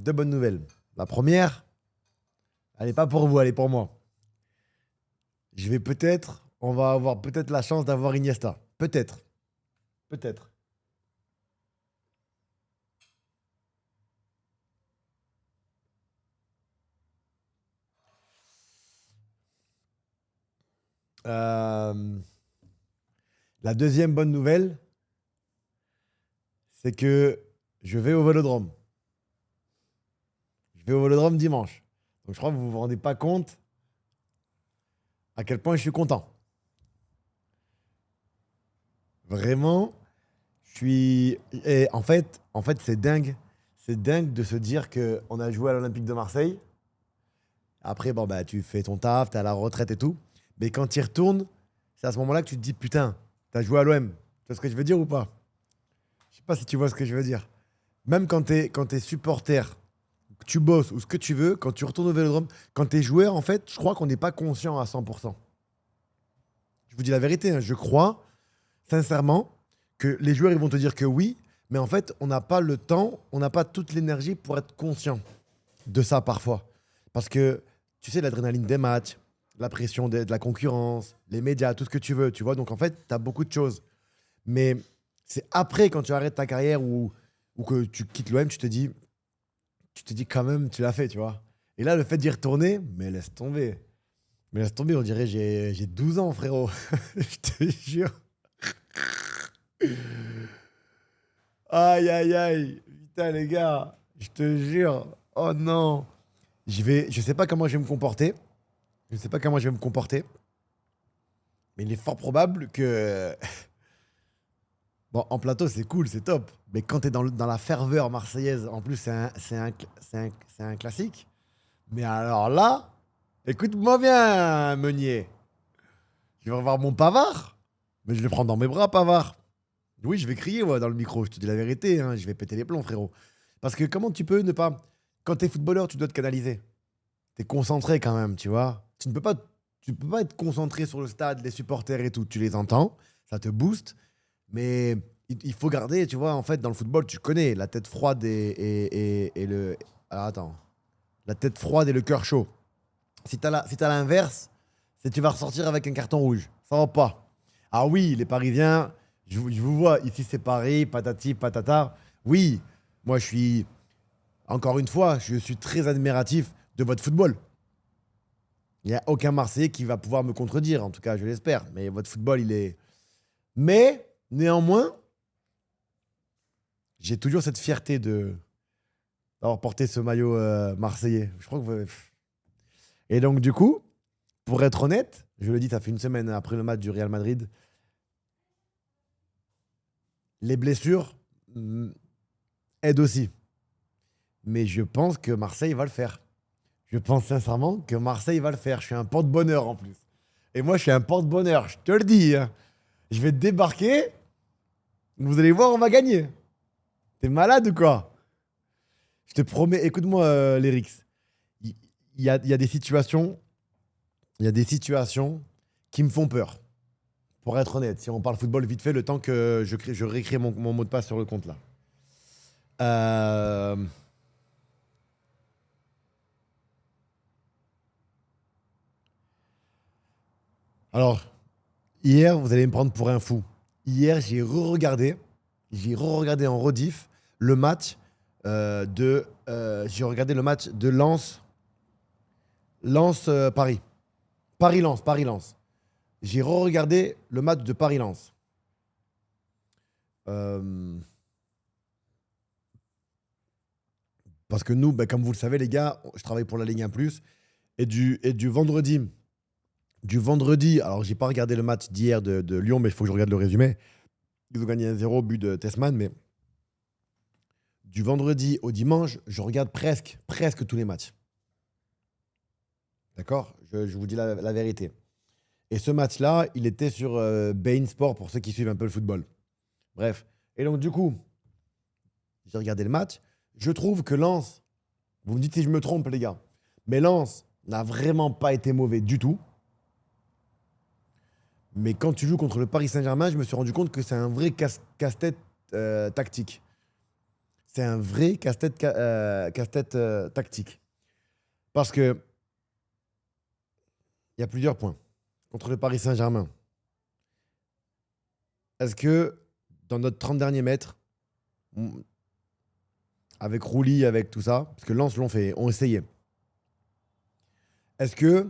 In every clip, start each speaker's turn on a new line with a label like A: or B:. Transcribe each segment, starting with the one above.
A: deux bonnes nouvelles. La première, elle n'est pas pour vous, elle est pour moi. On va avoir peut-être la chance d'avoir Iniesta. Peut-être. Peut-être. Euh, la deuxième bonne nouvelle, c'est que je vais au Vélodrome. Je vais au Vélodrome dimanche. Donc je crois que vous vous rendez pas compte à quel point je suis content. Vraiment, je suis. Et en fait, c'est dingue. C'est dingue de se dire qu'on a joué à l'Olympique de Marseille. Après, bon, bah, tu fais ton taf, t'es à la retraite et tout. Mais quand tu y retournes, c'est à ce moment-là que tu te dis, putain, t'as joué à l'OM. Tu vois ce que je veux dire ou pas? Je sais pas si tu vois ce que je veux dire. Même quand t'es supporter, que tu bosses ou ce que tu veux, quand tu retournes au Vélodrome, quand t'es joueur, en fait, je crois qu'on n'est pas conscient à 100%. Je vous dis la vérité, hein, je crois sincèrement que les joueurs ils vont te dire que oui, mais en fait, on n'a pas le temps, on n'a pas toute l'énergie pour être conscient de ça parfois. Parce que, tu sais, l'adrénaline des matchs, la pression de la concurrence, les médias, tout ce que tu veux, tu vois. Donc, en fait, tu as beaucoup de choses. Mais c'est après, quand tu arrêtes ta carrière ou que tu quittes l'OM, tu te dis quand même, tu l'as fait, tu vois. Et là, le fait d'y retourner, mais laisse tomber. Mais laisse tomber, on dirait j'ai 12 ans, frérot. Je te jure. Aïe, aïe, aïe. Putain, les gars, je te jure. Oh non. Je sais pas comment je vais me comporter. Je sais pas comment je vais me comporter. Mais il est fort probable que. Bon, en plateau, c'est cool, c'est top. Mais quand t'es dans la ferveur marseillaise, en plus, c'est un classique. Mais alors là, écoute-moi bien, Meunier. Je vais revoir mon Pavard. Mais je vais le prendre dans mes bras, Pavard. Oui, je vais crier ouais, dans le micro, je te dis la vérité, hein, je vais péter les plombs, frérot. Parce que comment tu peux ne pas. Quand t'es footballeur, tu dois te canaliser. T'es concentré quand même, tu vois. Tu peux pas être concentré sur le stade, les supporters et tout. Tu les entends, ça te booste, mais il faut garder, tu vois, en fait, dans le football, tu connais la tête froide et le. Alors attends. La tête froide et le cœur chaud. Si t'as l'inverse, c'est tu vas ressortir avec un carton rouge. Ça va pas. Ah oui, les Parisiens, je vous vois, ici c'est Paris, patati, patata. Oui, moi je suis, encore une fois, je suis très admiratif de votre football. Il n'y a aucun Marseillais qui va pouvoir me contredire, en tout cas je l'espère. Mais votre football, il est. Mais, néanmoins, j'ai toujours cette fierté d'avoir porté ce maillot marseillais. Je crois que Et donc du coup, pour être honnête, je le dis, ça fait une semaine après le match du Real Madrid, les blessures aident aussi. Mais je pense que Marseille va le faire. Je pense sincèrement que Marseille va le faire. Je suis un porte-bonheur en plus. Et moi, je suis un porte-bonheur, je te le dis, hein. Je vais débarquer, vous allez voir, on va gagner. T'es malade ou quoi? Je te promets, écoute-moi, Lérix. Il il y a des situations, il y a des situations qui me font peur. Pour être honnête, si on parle football vite fait, le temps que je réécris mon mot de passe sur le compte là. Euh, alors, hier, vous allez me prendre pour un fou. Hier, j'ai re-regardé en rediff le match j'ai regardé le match de Paris. Paris-Lens, Paris-Lens. J'ai re-regardé le match de Paris-Lens. Euh, parce que nous, bah, comme vous le savez, les gars, je travaille pour la Ligue 1+. Et du vendredi, alors j'ai pas regardé le match d'hier de Lyon, mais il faut que je regarde le résumé. Ils ont gagné 1-0, but de Tessman, mais du vendredi au dimanche, je regarde presque tous les matchs. D'accord? Je vous dis la vérité. Et ce match-là, il était sur Bein Sport pour ceux qui suivent un peu le football. Bref. Et donc, du coup, j'ai regardé le match. Je trouve que Lens, vous me dites si je me trompe, les gars, mais Lens n'a vraiment pas été mauvais du tout. Mais quand tu joues contre le Paris Saint-Germain, je me suis rendu compte que c'est un vrai casse-tête tactique. C'est un vrai casse-tête casse-tête, tactique. Parce que il y a plusieurs points. Contre le Paris Saint-Germain, est-ce que dans notre 30 derniers mètres, avec Rouli, avec tout ça, parce que Lens ont essayé, est-ce que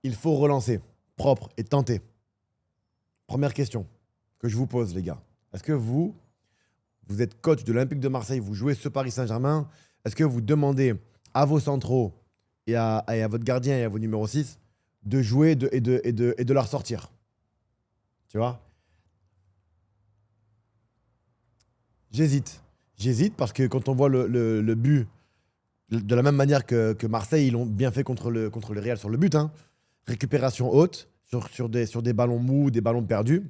A: il faut relancer propre et tenter? Première question que je vous pose, les gars. Est-ce que vous êtes coach de l'Olympique de Marseille, vous jouez ce Paris Saint-Germain, est-ce que vous demandez à vos centraux et à votre gardien et à vos numéros 6 de jouer et de la ressortir? Tu vois? J'hésite. J'hésite parce que quand on voit le but, de la même manière que Marseille, ils l'ont bien fait contre le Real sur le but, hein. Récupération haute sur des ballons mous, des ballons perdus.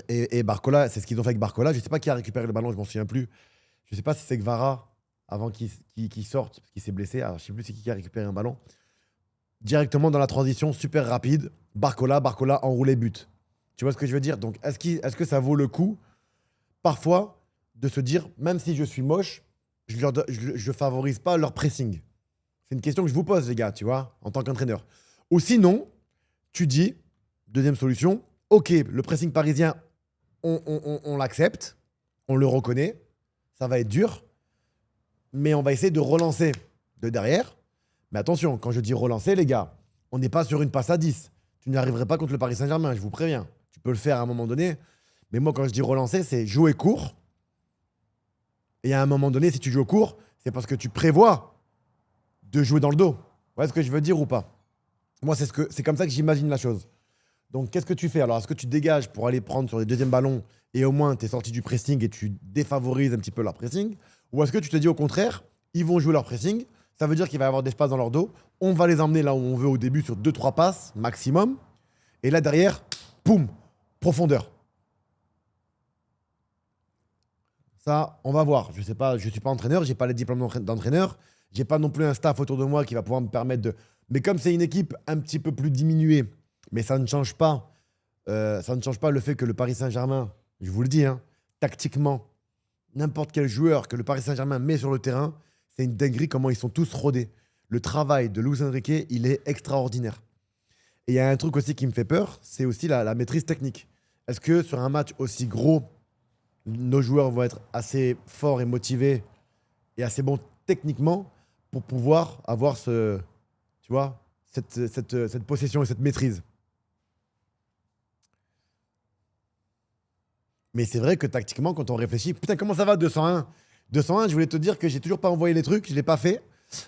A: Et Barcola, c'est ce qu'ils ont fait avec Barcola. Je ne sais pas qui a récupéré le ballon, je ne m'en souviens plus. Je ne sais pas si c'est Gvara avant qu'il sorte, parce qu'il s'est blessé. Alors, je ne sais plus c'est qui a récupéré un ballon. Directement dans la transition, super rapide. Barcola enroulé but. Tu vois ce que je veux dire? Donc, est-ce que ça vaut le coup, parfois, de se dire, même si je suis moche, je favorise pas leur pressing? C'est une question que je vous pose, les gars, tu vois, en tant qu'entraîneur. Ou sinon, tu dis, deuxième solution, ok, le pressing parisien, on l'accepte, on le reconnaît, ça va être dur, mais on va essayer de relancer de derrière. Mais attention, quand je dis relancer, les gars, on n'est pas sur une passe à 10. Tu n'y arriverais pas contre le Paris Saint-Germain, je vous préviens. Tu peux le faire à un moment donné, mais moi, quand je dis relancer, c'est jouer court. Et à un moment donné, si tu joues court, c'est parce que tu prévois de jouer dans le dos. Vous voyez ce que je veux dire ou pas? Moi, c'est comme ça que j'imagine la chose. Donc, qu'est-ce que tu fais? Alors, est-ce que tu dégages pour aller prendre sur les deuxièmes ballons et au moins tu es sorti du pressing et tu défavorises un petit peu leur pressing? Ou est-ce que tu te dis au contraire, ils vont jouer leur pressing, ça veut dire qu'il va y avoir d'espace dans leur dos, on va les emmener là où on veut au début sur 2-3 passes maximum, et là derrière, poum, profondeur. Ça, on va voir. Je sais pas, je suis pas entraîneur, j'ai pas les diplômes d'entraîneur, j'ai pas non plus un staff autour de moi qui va pouvoir me permettre de. Mais comme c'est une équipe un petit peu plus diminuée, mais ça ne change pas le fait que le Paris Saint-Germain, je vous le dis, hein, tactiquement, n'importe quel joueur que le Paris Saint-Germain met sur le terrain, c'est une dinguerie comment ils sont tous rodés. Le travail de Luis Enrique, il est extraordinaire. Et il y a un truc aussi qui me fait peur, c'est aussi la maîtrise technique. Est-ce que sur un match aussi gros, nos joueurs vont être assez forts et motivés et assez bons techniquement pour pouvoir avoir tu vois, cette possession et cette maîtrise? Mais c'est vrai que tactiquement, quand on réfléchit, putain, comment ça va 201? 201, je voulais te dire que j'ai toujours pas envoyé les trucs, je l'ai pas fait,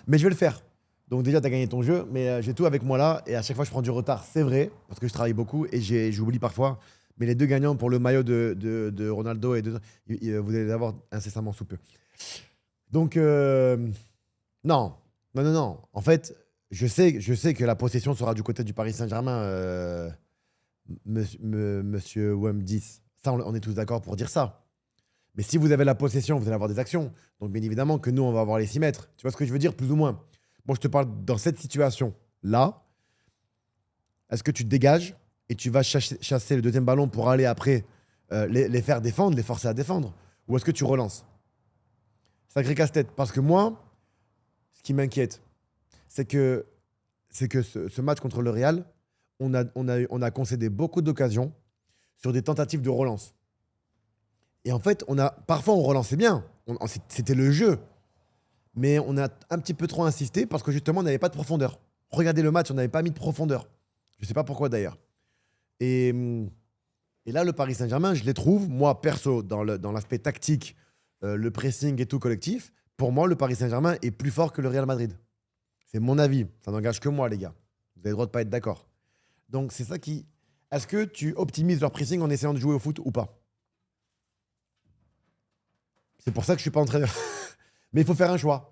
A: mais je vais le faire. Donc déjà, tu as gagné ton jeu, mais j'ai tout avec moi là, et à chaque fois, je prends du retard, c'est vrai, parce que je travaille beaucoup et j'oublie parfois. Mais les deux gagnants pour le maillot de Ronaldo, vous allez les avoir incessamment sous peu. Donc, non, non, non, non. En fait, je sais que la possession sera du côté du Paris Saint-Germain, monsieur Wem10. Ça, on est tous d'accord pour dire ça. Mais si vous avez la possession, vous allez avoir des actions. Donc, bien évidemment que nous, on va avoir les 6 mètres. Tu vois ce que je veux dire, plus ou moins? Moi, je te parle dans cette situation-là. Est-ce que tu te dégages et tu vas chasser le deuxième ballon pour aller après les faire défendre, les forcer à défendre? Ou est-ce que tu relances? Sacré casse-tête. Parce que moi, ce qui m'inquiète, c'est que, ce match contre le Real, on a concédé beaucoup d'occasions sur des tentatives de relance. Et en fait, parfois on relançait bien. C'était le jeu. Mais on a un petit peu trop insisté parce que justement, on n'avait pas de profondeur. Regardez le match, on n'avait pas mis de profondeur. Je ne sais pas pourquoi d'ailleurs. Et, et là, le Paris Saint-Germain, je les trouve, moi perso, dans l'aspect tactique, le pressing et tout collectif, pour moi, le Paris Saint-Germain est plus fort que le Real Madrid. C'est mon avis. Ça n'engage que moi, les gars. Vous avez le droit de ne pas être d'accord. Donc, c'est ça qui. Est-ce que tu optimises leur pressing en essayant de jouer au foot ou pas? C'est pour ça que je ne suis pas entraîneur. Mais il faut faire un choix.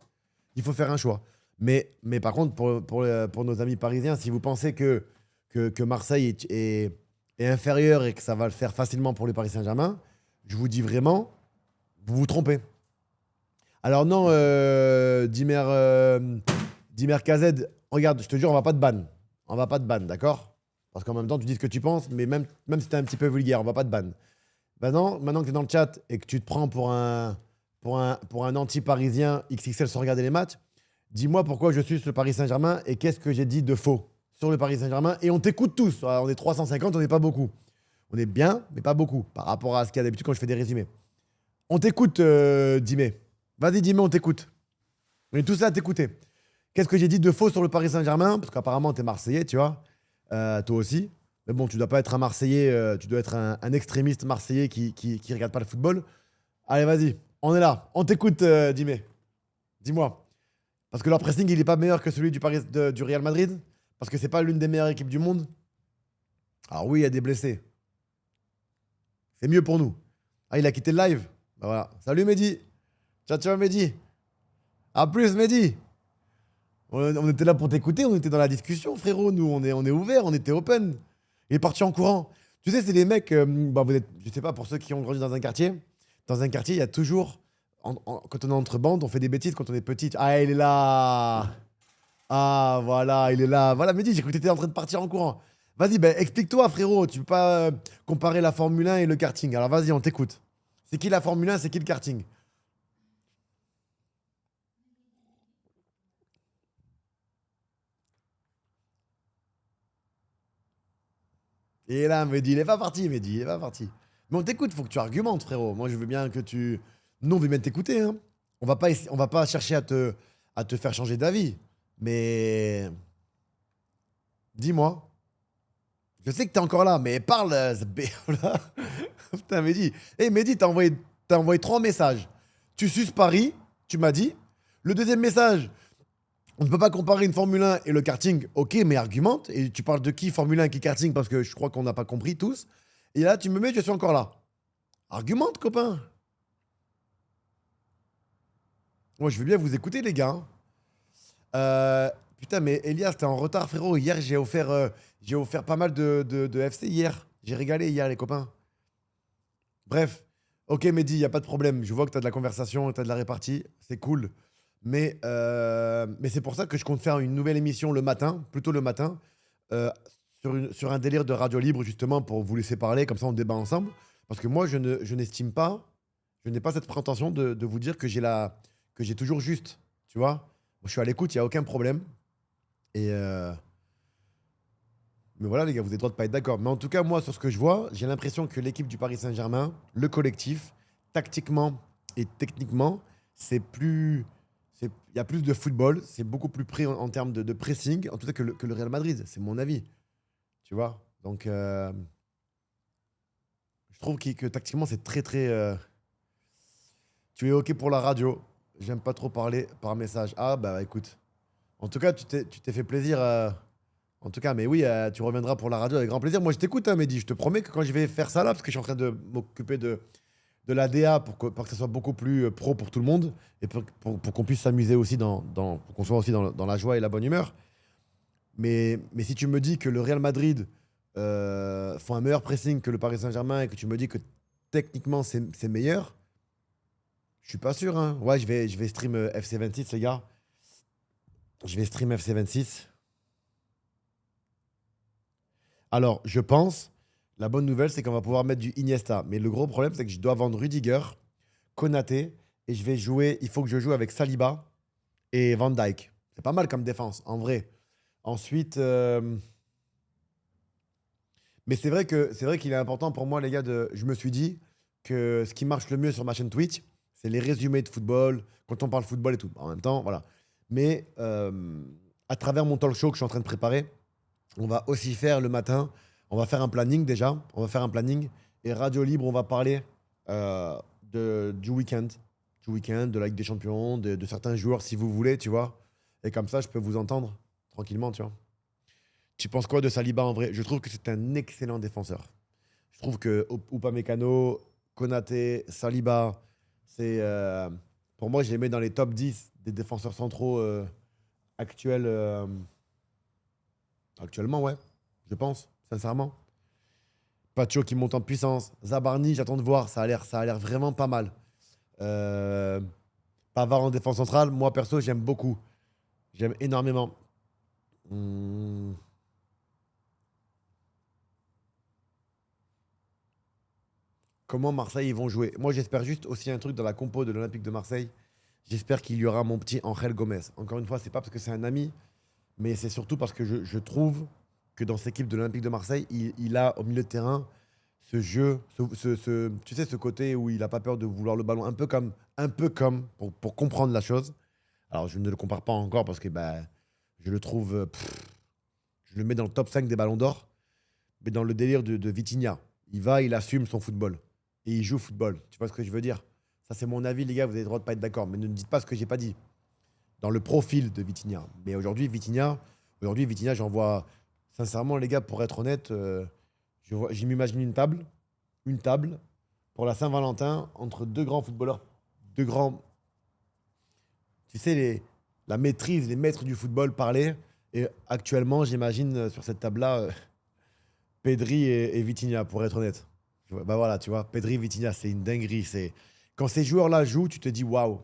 A: Il faut faire un choix. Mais par contre, pour nos amis parisiens, si vous pensez que Marseille est inférieur et que ça va le faire facilement pour le Paris Saint-Germain, je vous dis vraiment, vous vous trompez. Alors non, Dimer KZ, regarde, je te jure, on va pas te ban. On va pas te ban, d'accord? Parce qu'en même temps, tu dis ce que tu penses, mais même si t'es un petit peu vulgaire, on va pas te ban. Maintenant que tu es dans le chat et que tu te prends pour un anti-parisien XXL sans regarder les matchs, dis-moi pourquoi je suis sur le Paris Saint-Germain et qu'est-ce que j'ai dit de faux sur le Paris Saint-Germain. Et on t'écoute tous. On est 350, on n'est pas beaucoup. On est bien, mais pas beaucoup par rapport à ce qu'il y a d'habitude quand je fais des résumés. On t'écoute, Dimé. Vas-y, Dimé, on t'écoute. On est tous là à t'écouter. Qu'est-ce que j'ai dit de faux sur le Paris Saint-Germain? Parce qu'apparemment, tu es Marseillais, tu vois. Toi aussi. Mais bon, tu dois pas être un Marseillais, tu dois être un extrémiste Marseillais qui regarde pas le football. Allez, vas-y, on est là. On t'écoute, Dimé. Dis-moi. Parce que leur pressing, il est pas meilleur que celui du Real Madrid? Parce que c'est pas l'une des meilleures équipes du monde? Alors oui, il y a des blessés. C'est mieux pour nous. Ah, il a quitté le live? Bah voilà. Salut Mehdi. Ciao, ciao Mehdi. À plus Mehdi. On était là pour t'écouter, on était dans la discussion, frérot. Nous, on est ouvert, on était open. Il est parti en courant. Tu sais, c'est des mecs, bah, vous êtes, je sais pas, pour ceux qui ont grandi dans un quartier, il y a toujours, quand on est entre bandes, on fait des bêtises quand on est petit. Ah, il est là. Ah, voilà, il est là. Voilà, Mehdi, j'ai cru que tu étais en train de partir en courant. Vas-y, ben, explique-toi, frérot. Tu peux pas comparer la Formule 1 et le karting. Alors, vas-y, on t'écoute. C'est qui la Formule 1, c'est qui le karting? Et là, Mehdi, il est pas parti, Mehdi, il est pas parti. Mais on t'écoute, faut que tu argumentes, frérot. Moi, je veux bien que tu. Nous, on veut bien t'écouter, hein. On va pas chercher à te faire changer d'avis. Mais dis-moi. Je sais que t'es encore là, mais parle, ce là. Putain, Mehdi. Eh, Mehdi, t'as envoyé trois messages. Tu suces Paris, tu m'as dit. Le deuxième message, on ne peut pas comparer une Formule 1 et le karting. Ok, mais argumente. Et tu parles de qui, Formule 1 et qui karting, parce que je crois qu'on n'a pas compris tous. Et là, tu me mets, je suis encore là. Argumente, copain. Moi, je veux bien vous écouter, les gars, hein. Putain, mais Elias, t'es en retard, frérot. Hier, j'ai offert pas mal de FC hier. J'ai régalé hier, les copains. Bref. Ok, Mehdi, y a pas de problème. Je vois que t'as de la conversation, t'as de la répartie. C'est cool. Mais c'est pour ça que je compte faire une nouvelle émission le matin, plutôt le matin, euh, sur un délire de radio libre, justement, pour vous laisser parler. Comme ça, on débat ensemble. Parce que moi, je n'estime pas, je n'ai pas cette prétention de vous dire que j'ai toujours juste. Tu vois? Moi, je suis à l'écoute, il n'y a aucun problème. Et mais voilà, les gars, vous avez le droit de pas être d'accord. Mais en tout cas, moi, sur ce que je vois, j'ai l'impression que l'équipe du Paris Saint-Germain, le collectif, tactiquement et techniquement, c'est plus. Il y a plus de football, c'est beaucoup plus près en termes de pressing, en tout cas que le Real Madrid, c'est mon avis. Tu vois? Donc, je trouve que tactiquement, c'est très, très. Tu es OK pour la radio. J'aime pas trop parler par message. Ah, bah écoute. En tout cas, tu t'es fait plaisir. En tout cas, mais oui, tu reviendras pour la radio avec grand plaisir. Moi, je t'écoute, hein, Mehdi. Je te promets que quand je vais faire ça là, parce que je suis en train de m'occuper de la DA pour que ça soit beaucoup plus pro pour tout le monde et pour qu'on puisse s'amuser aussi pour qu'on soit aussi dans la joie et la bonne humeur. Mais si tu me dis que le Real Madrid font un meilleur pressing que le Paris Saint-Germain et que tu me dis que techniquement c'est meilleur, je suis pas sûr, hein. Ouais, je vais stream FC26, les gars. Je vais stream FC26. Alors, je pense, la bonne nouvelle, c'est qu'on va pouvoir mettre du Iniesta. Mais le gros problème, c'est que je dois vendre Rudiger, Konaté, et je vais jouer. Il faut que je joue avec Saliba et Van Dijk. C'est pas mal comme défense, en vrai. Ensuite, mais c'est vrai qu'il est important pour moi, les gars. Je me suis dit que ce qui marche le mieux sur ma chaîne Twitch, c'est les résumés de football, quand on parle football et tout. En même temps, voilà. Mais à travers mon talk show que je suis en train de préparer, on va aussi faire le matin, on va faire un planning déjà, on va faire un planning. Et Radio Libre, on va parler du week-end. Du week-end, de la Ligue des Champions, de certains joueurs si vous voulez, tu vois. Et comme ça, je peux vous entendre tranquillement, tu vois. Tu penses quoi de Saliba en vrai? Je trouve que c'est un excellent défenseur. Je trouve que Upamecano, Konaté, Saliba, c'est pour moi, je les mets dans les top 10 des défenseurs centraux actuels. Actuellement, ouais, je pense, sincèrement. Pacho qui monte en puissance. Zabarni, j'attends de voir. Ça a l'air vraiment pas mal. Euh, Pavard en défense centrale, moi perso, j'aime beaucoup. J'aime énormément. Hmm. comment Marseille ils vont jouer. Moi, j'espère juste aussi un truc dans la compo de l'Olympique de Marseille. J'espère qu'il y aura mon petit Angel Gomez. Encore une fois, c'est pas parce que c'est un ami, mais c'est surtout parce que je trouve que dans cette équipe de l'Olympique de Marseille, il a au milieu de terrain ce jeu, tu sais, ce côté où il n'a pas peur de vouloir le ballon, un peu comme pour comprendre la chose. Alors, je ne le compare pas encore parce que bah, je le trouve, je le mets dans le top 5 des ballons d'or, mais dans le délire de Vitinha. Il va, il assume son football. Et il joue au football. Tu vois ce que je veux dire? Ça, c'est mon avis, les gars, vous avez le droit de pas être d'accord, mais ne me dites pas ce que j'ai pas dit. Dans le profil de Vitinha. Mais aujourd'hui, Vitinha, j'en vois, sincèrement, les gars, pour être honnête, je m'imagine une table pour la Saint-Valentin entre deux grands footballeurs, deux grands, tu sais, la maîtrise, les maîtres du football parler. Et actuellement, j'imagine sur cette table-là, Pedri et Vitinha, pour être honnête. Bah voilà, tu vois, Pedri, Vitinha, c'est une dinguerie. Quand ces joueurs-là jouent, tu te dis waouh.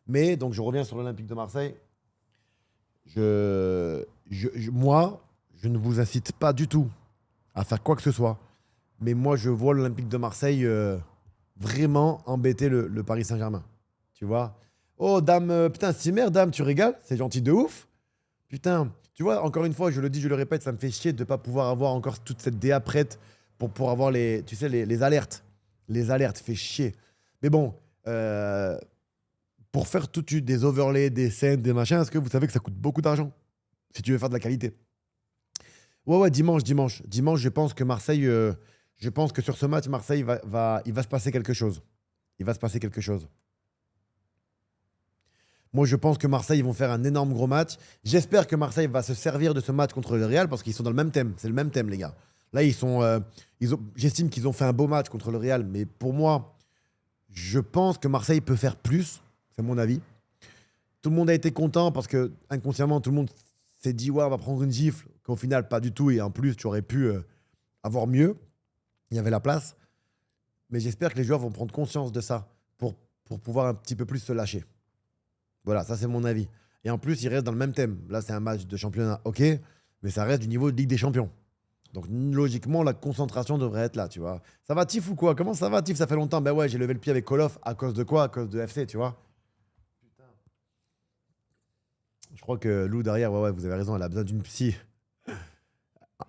A: Mais, donc, je reviens sur l'Olympique de Marseille. Moi, je ne vous incite pas du tout à faire quoi que ce soit. Mais moi, je vois l'Olympique de Marseille vraiment embêter le Paris Saint-Germain. Tu vois? Oh, dame, putain, Simer, dame, tu régales? C'est gentil de ouf. Putain, tu vois, encore une fois, je le dis, je le répète, ça me fait chier de ne pas pouvoir avoir encore toute cette DA prête pour avoir tu sais, les alertes. Les alertes, fait chier. Mais bon, pour faire des overlays, des scènes, des machins, est-ce que vous savez que ça coûte beaucoup d'argent si tu veux faire de la qualité? Ouais, ouais, dimanche, dimanche. Dimanche, je pense que sur ce match, Marseille il va se passer quelque chose. Il va se passer quelque chose. Moi, je pense que Marseille, ils vont faire un énorme gros match. J'espère que Marseille va se servir de ce match contre le Real parce qu'ils sont dans le même thème. C'est le même thème, les gars. Là, j'estime qu'ils ont fait un beau match contre le Real, mais pour moi, je pense que Marseille peut faire plus. C'est mon avis. Tout le monde a été content parce que inconsciemment, tout le monde s'est dit ouais, on va prendre une gifle. Qu'au final, pas du tout. Et en plus, tu aurais pu avoir mieux. Il y avait la place. Mais j'espère que les joueurs vont prendre conscience de ça pour pouvoir un petit peu plus se lâcher. Voilà, ça c'est mon avis. Et en plus, ils restent dans le même thème. Là, c'est un match de championnat, ok, mais ça reste du niveau de Ligue des Champions. Donc logiquement, la concentration devrait être là, tu vois. Ça va, Tif ou quoi? Comment ça va, Tif? Ça fait longtemps. Ben ouais, j'ai levé le pied avec Call of. À cause de quoi? À cause de FC, tu vois. Je crois que Lou derrière, ouais, ouais, vous avez raison, elle a besoin d'une psy.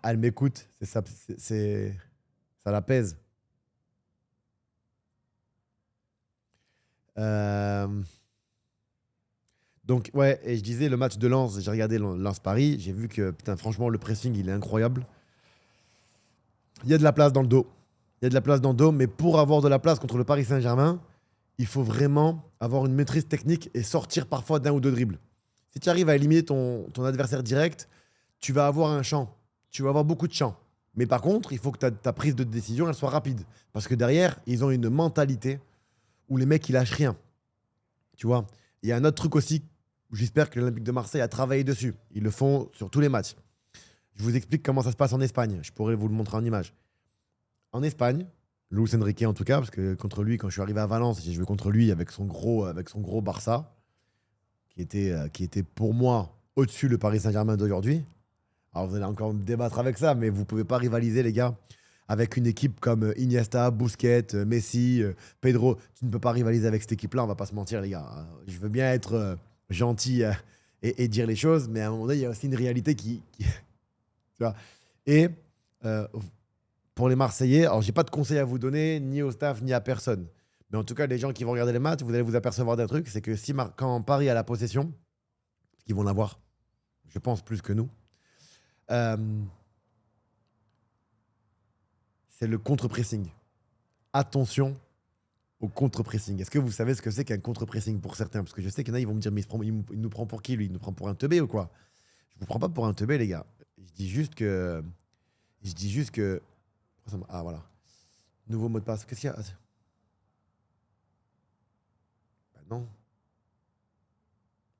A: Elle m'écoute, c'est ça, ça l'apaise. Euh, Donc, ouais, et je disais, le match de Lens, j'ai regardé Lens-Paris, j'ai vu que, putain, franchement, le pressing, il est incroyable. Il y a de la place dans le dos. Il y a de la place dans le dos, mais pour avoir de la place contre le Paris Saint-Germain, il faut vraiment avoir une maîtrise technique et sortir parfois d'un ou deux dribbles. Si tu arrives à éliminer ton adversaire direct, tu vas avoir un champ. Tu vas avoir beaucoup de champs. Mais par contre, il faut que ta prise de décision, elle soit rapide. Parce que derrière, ils ont une mentalité où les mecs, ils lâchent rien. Tu vois? Il y a un autre truc aussi, où j'espère que l'Olympique de Marseille a travaillé dessus. Ils le font sur tous les matchs. Je vous explique comment ça se passe en Espagne. Je pourrais vous le montrer en image. En Espagne, Luis Enrique en tout cas, parce que contre lui, quand je suis arrivé à Valence, j'ai joué contre lui avec son gros Barça, qui était pour moi au-dessus le Paris Saint-Germain d'aujourd'hui. Alors vous allez encore me débattre avec ça, mais vous ne pouvez pas rivaliser, les gars, avec une équipe comme Iniesta, Busquets, Messi, Pedro. Tu ne peux pas rivaliser avec cette équipe-là, on va pas se mentir, les gars. Je veux bien être gentil et dire les choses, mais à un moment donné, il y a aussi une réalité tu vois. Et euh, pour les Marseillais, alors j'ai pas de conseils à vous donner, ni au staff, ni à personne. Mais en tout cas, les gens qui vont regarder les matchs, vous allez vous apercevoir d'un truc, c'est que quand Paris a la possession, parce qu'ils vont l'avoir, je pense plus que nous, euh, c'est le contre-pressing. Attention au contre-pressing. Est-ce que vous savez ce que c'est qu'un contre-pressing pour certains? Parce que je sais qu'il y en a, ils vont me dire, mais il nous prend pour qui, lui? Il nous prend pour un teubé ou quoi? Je vous prends pas pour un teubé, les gars. Je dis juste que. Ah, voilà. Nouveau mot de passe. Qu'est-ce qu'il y a? Bah non.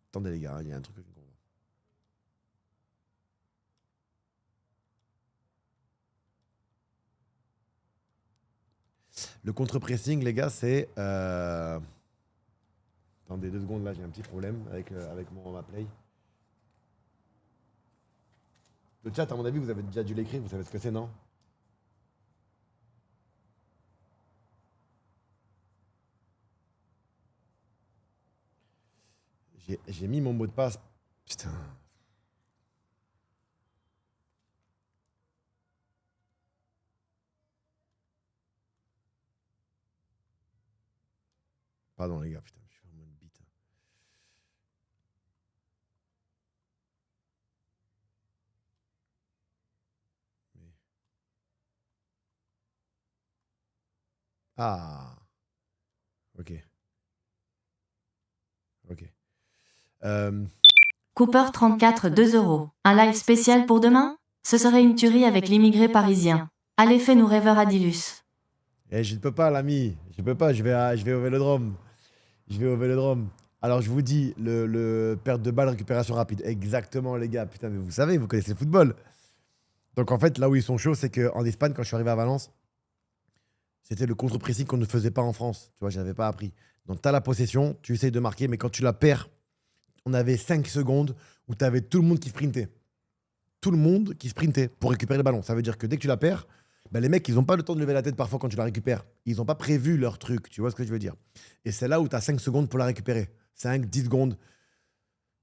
A: Attendez, les gars, il y a un truc que je ne comprends pas. Le contre-pressing, les gars, c'est. Attendez 2 secondes, là, j'ai un petit problème avec ma play. Le chat, à mon avis, vous avez déjà dû l'écrire, vous savez ce que c'est, non? J'ai mis mon mot de passe. Putain. Pardon, les gars, putain, je suis vraiment une bite. Mais- Ah, ok, ok. Euh,
B: Cooper 34 2 euros. Un live spécial pour demain? Ce serait une tuerie avec l'immigré parisien. Allez, fais-nous rêveur Adilus.
A: je ne peux pas, l'ami. Je peux pas, je vais au Vélodrome. Je vais au Vélodrome. Alors, je vous dis, le perte de balle, récupération rapide. Exactement, les gars. Putain, mais vous savez, vous connaissez le football. Donc, en fait, là où ils sont chauds, c'est qu'en Espagne, quand je suis arrivé à Valence, c'était le contre-pressing qu'on ne faisait pas en France. Tu vois, je n'avais pas appris. Donc, tu as la possession, tu essayes de marquer, mais quand tu la perds, on avait 5 secondes où tu avais tout le monde qui sprintait. Tout le monde qui sprintait pour récupérer le ballon. Ça veut dire que dès que tu la perds, ben les mecs, ils n'ont pas le temps de lever la tête parfois quand tu la récupères. Ils n'ont pas prévu leur truc, tu vois ce que je veux dire. Et c'est là où tu as 5 secondes pour la récupérer. 5, 10 secondes,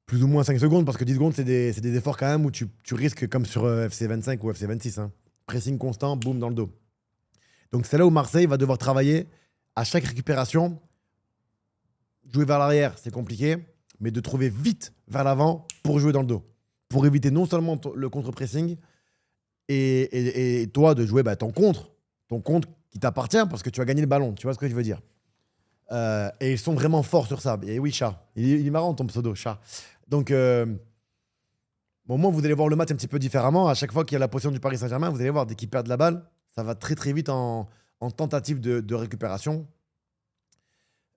A: plus ou moins 5 secondes, parce que 10 secondes, c'est des efforts quand même où tu risques, comme sur FC 25 ou FC 26, hein. Pressing constant, boum, dans le dos. Donc c'est là où Marseille va devoir travailler à chaque récupération. Jouer vers l'arrière, c'est compliqué, mais de trouver vite vers l'avant pour jouer dans le dos. Pour éviter non seulement le contre-pressing, et toi de jouer ton contre qui t'appartient parce que tu as gagné le ballon. Tu vois ce que je veux dire? Et ils sont vraiment forts sur ça. Et oui, chat. Il est marrant ton pseudo, chat. Donc, au moment où vous allez voir le match un petit peu différemment, à chaque fois qu'il y a la possession du Paris Saint-Germain, vous allez voir, dès qu'ils perdent la balle, ça va très très vite en tentative de récupération.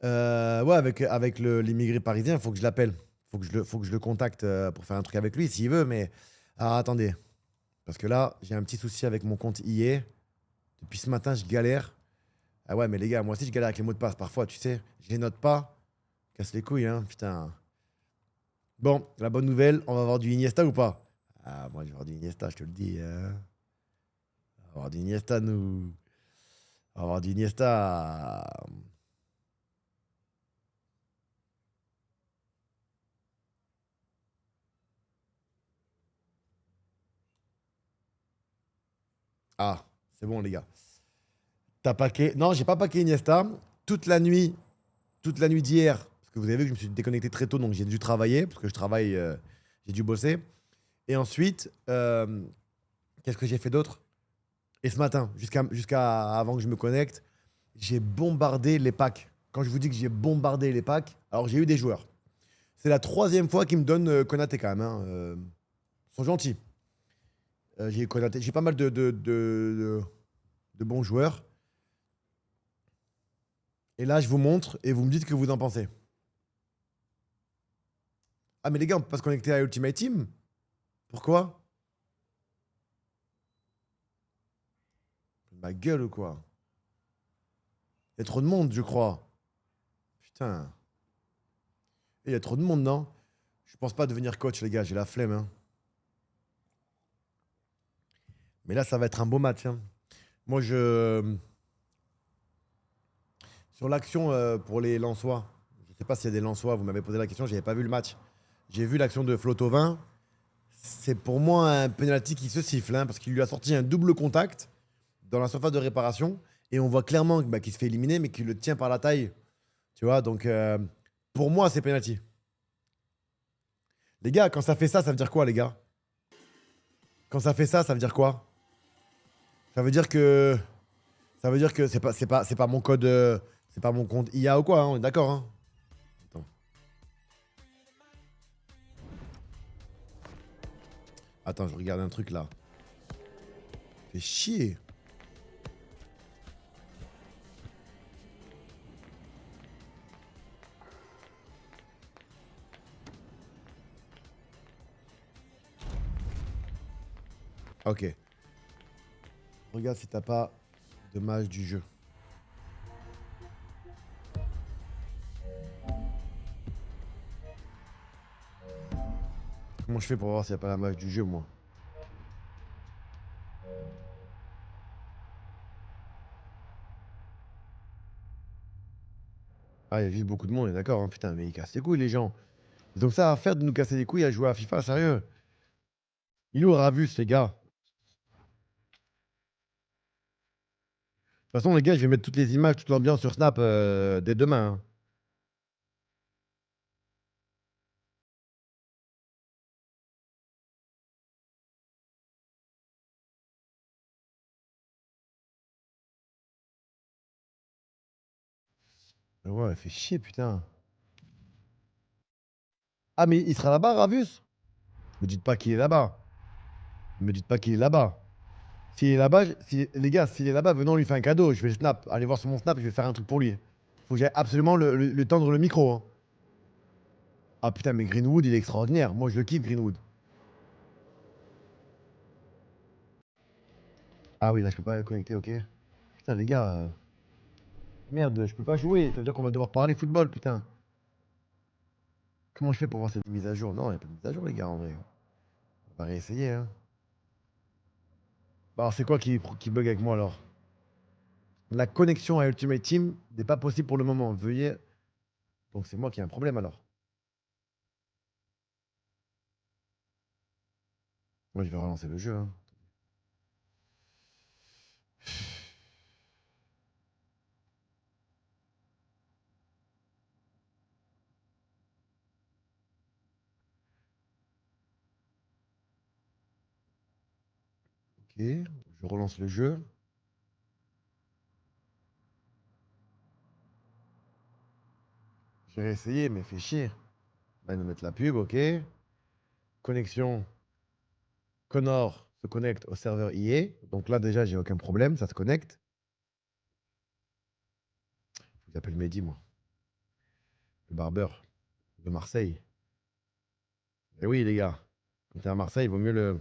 A: Ouais, avec l'immigré parisien, il faut que je l'appelle. Faut que je le contacte pour faire un truc avec lui s'il veut. Mais alors, attendez. Parce que là, j'ai un petit souci avec mon compte IA. Depuis ce matin, je galère. Ah ouais, mais les gars, moi aussi, je galère avec les mots de passe parfois, tu sais. Je les note pas. Casse les couilles, hein, putain. Bon, la bonne nouvelle, on va avoir du Iniesta ou pas? Ah, moi, je vais avoir du Iniesta, je te le dis, hein. On va avoir du Iniesta, nous. On va avoir du Iniesta. Ah, c'est bon, les gars. T'as paqué. Non, j'ai pas paqué Iniesta. Toute la nuit, toute la nuit d'hier, parce que vous avez vu que je me suis déconnecté très tôt, donc j'ai dû travailler, parce que je travaille, j'ai dû bosser. Et ensuite, qu'est-ce que j'ai fait d'autre? Et ce matin, jusqu'à avant que je me connecte, j'ai bombardé les packs. Quand je vous dis que j'ai bombardé les packs, alors j'ai eu des joueurs. C'est la troisième fois qu'ils me donnent Konaté quand même, hein. Ils sont gentils. J'ai Konaté, j'ai pas mal de bons joueurs. Et là, je vous montre et vous me dites ce que vous en pensez. Ah, mais les gars, on peut pas se connecter à Ultimate Team? Pourquoi? Ma gueule ou quoi? Il y a trop de monde, je crois. Putain. Il y a trop de monde, non? Je pense pas devenir coach, les gars, j'ai la flemme, hein. Mais là, ça va être un beau match, hein. Moi, je. Sur l'action pour les Lensois, je sais pas s'il y a des Lensois, vous m'avez posé la question, j'avais pas vu le match. J'ai vu l'action de Flotovin. C'est pour moi un penalty qui se siffle, hein, parce qu'il lui a sorti un double contact dans la surface de réparation. Et on voit clairement bah, qu'il se fait éliminer, mais qu'il le tient par la taille. Tu vois, donc pour moi, c'est penalty. Les gars, quand ça fait ça, ça veut dire quoi, les gars? Quand ça fait ça, ça veut dire quoi? Ça veut dire que. Ça veut dire que c'est pas mon code. C'est pas mon compte IA ou quoi, hein, on est d'accord, hein? Attends. Attends, je regarde un truc là. Fais chier. Ok. Regarde si t'as pas de match du jeu. Comment je fais pour voir s'il n'y a pas la match du jeu, moi? Ah, il y a juste beaucoup de monde, on est d'accord, hein. Putain, mais ils cassent les couilles, les gens. Ils ont que ça à faire de nous casser les couilles à jouer à FIFA, sérieux. Il aura vu, ces gars. De toute façon, les gars, je vais mettre toutes les images, toute l'ambiance sur Snap dès demain, hein. Mais ouais, fait chier, putain. Ah, mais il sera là-bas, Ravus? Me dites pas qu'il est là-bas. Me dites pas qu'il est là-bas. S'il est là-bas, les gars, s'il est là-bas, venons lui faire un cadeau. Je vais le snap. Allez voir sur mon snap, je vais faire un truc pour lui. Faut que j'aille absolument le tendre le micro, hein. Ah putain, mais Greenwood, il est extraordinaire. Moi, je le kiffe, Greenwood. Ah oui, là, je peux pas connecter, ok. Putain, les gars, merde, je peux pas jouer. Ça veut dire qu'on va devoir parler football, putain. Comment je fais pour voir cette mise à jour? Non, il n'y a pas de mise à jour, les gars, en vrai. On va réessayer, hein. Bah, alors, c'est quoi qui bug avec moi, alors? La connexion à Ultimate Team n'est pas possible pour le moment. Veuillez. Donc, c'est moi qui ai un problème, alors. Moi, je vais relancer le jeu, hein. Ok, je relance le jeu. J'ai réessayé, mais fait chier. Là, il va mettre la pub, ok. Connexion. Connor se connecte au serveur IA. Donc là, déjà, j'ai aucun problème, ça se connecte. J'appelle Mehdi, moi. Le barbeur de Marseille. Eh oui, les gars. Quand t'es à Marseille, il vaut mieux le.